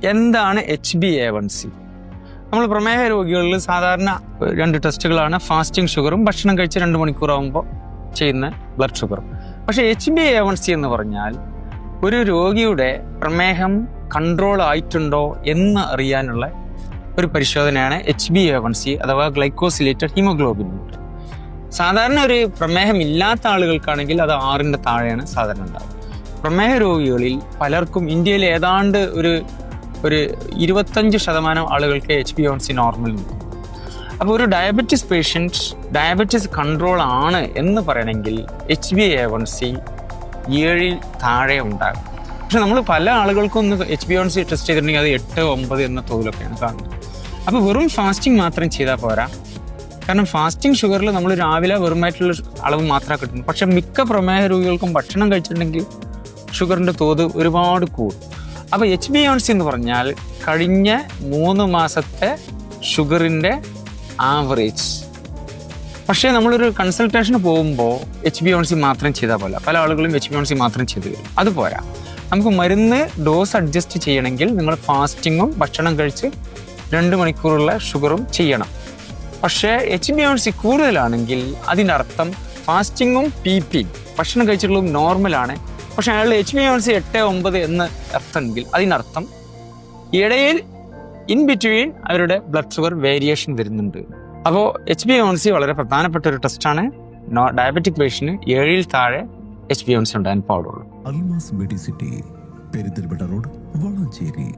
എന്താണ് HbA1c? നമ്മൾ പ്രമേഹ രോഗികളിൽ സാധാരണ 2 ടെസ്റ്റുകളാണ് ഫാസ്റ്റിംഗ് ഷുഗറും ഭക്ഷണം കഴിച്ച് 2 മണിക്കൂറാകുമ്പോൾ ചെയ്യുന്ന ബ്ലഡ് ഷുഗറും. പക്ഷേ HbA1c എന്ന് പറഞ്ഞാൽ ഒരു രോഗിയുടെ പ്രമേഹം കൺട്രോൾ ആയിട്ടുണ്ടോ എന്ന് അറിയാനുള്ള ഒരു പരിശോധനയാണ് HbA1c അഥവാ ഗ്ലൈക്കോസിലേറ്റഡ് ഹീമോഗ്ലോബിൻ. സാധാരണ ഒരു പ്രമേഹം ഇല്ലാത്ത ആളുകൾക്കാണെങ്കിൽ അത് 6ന്റെ താഴെയാണ് സാധാരണ ഉണ്ടാവുക. പ്രമേഹ രോഗികളിൽ പലർക്കും ഇന്ത്യയിൽ ഏതാണ്ട് ഒരു 25% ആളുകൾക്ക് HbA1c നോർമൽ നിൽക്കും. അപ്പോൾ ഒരു ഡയബറ്റിസ് പേഷ്യൻറ്റ് ഡയബറ്റിസ് കൺട്രോൾ ആണ് എന്ന് പറയണമെങ്കിൽ HbA1c 7ൽ താഴെ ഉണ്ടാകും. പക്ഷെ നമ്മൾ പല ആളുകൾക്കും ഒന്ന് HbA1c ടെസ്റ്റ് ചെയ്തിട്ടുണ്ടെങ്കിൽ അത് 8-9 എന്ന തോതിലൊക്കെയാണ് കാണുന്നത്. അപ്പോൾ വെറും ഫാസ്റ്റിംഗ് മാത്രം ചെയ്താൽ പോരാ. കാരണം ഫാസ്റ്റിംഗ് ഷുഗറിൽ നമ്മൾ രാവിലെ വെറുമായിട്ടുള്ള അളവ് മാത്രമേ കിട്ടുന്നു. പക്ഷെ മിക്ക പ്രമേഹ രോഗികൾക്കും ഭക്ഷണം കഴിച്ചിട്ടുണ്ടെങ്കിൽ ഷുഗറിൻ്റെ തോത് ഒരുപാട് കൂടും. അപ്പോൾ HbA1c എന്ന് പറഞ്ഞാൽ കഴിഞ്ഞ 3 മാസത്തെ ഷുഗറിൻ്റെ ആവറേജ്. പക്ഷേ നമ്മളൊരു കൺസൾട്ടേഷന് പോകുമ്പോൾ HbA1c മാത്രം ചെയ്താൽ പോലെ പല ആളുകളും HbA1c മാത്രം ചെയ്ത് വരും. അതുപോരാ, നമുക്ക് മരുന്ന് ഡോസ് അഡ്ജസ്റ്റ് ചെയ്യണമെങ്കിൽ നിങ്ങൾ ഫാസ്റ്റിങ്ങും ഭക്ഷണം കഴിച്ച് 2 മണിക്കൂറുള്ള ഷുഗറും ചെയ്യണം. പക്ഷേ HbA1c കൂടുതലാണെങ്കിൽ അതിൻ്റെ അർത്ഥം ഫാസ്റ്റിങ്ങും PP ഭക്ഷണം കഴിച്ചിട്ടുള്ളതും നോർമലാണ്. പക്ഷെ അയാളുടെ HbA1c 8-9 എന്ന് അർത്ഥമെങ്കിൽ അതിനർത്ഥം ഇടയിൽ ഇൻ ബിറ്റ്വീൻ അവരുടെ ബ്ലഡ് ഷുഗർ വേരിയേഷൻ വരുന്നുണ്ട്. അപ്പോൾ HbA1c വളരെ പ്രധാനപ്പെട്ട ഒരു ടെസ്റ്റാണ്. ഡയബറ്റിക് പേഷ്യന് 7ൽ താഴെ HbA1c ഉണ്ടാകാൻ പാടുള്ളൂ. Almas Medicity, Perinthalmanna road, Valanchery.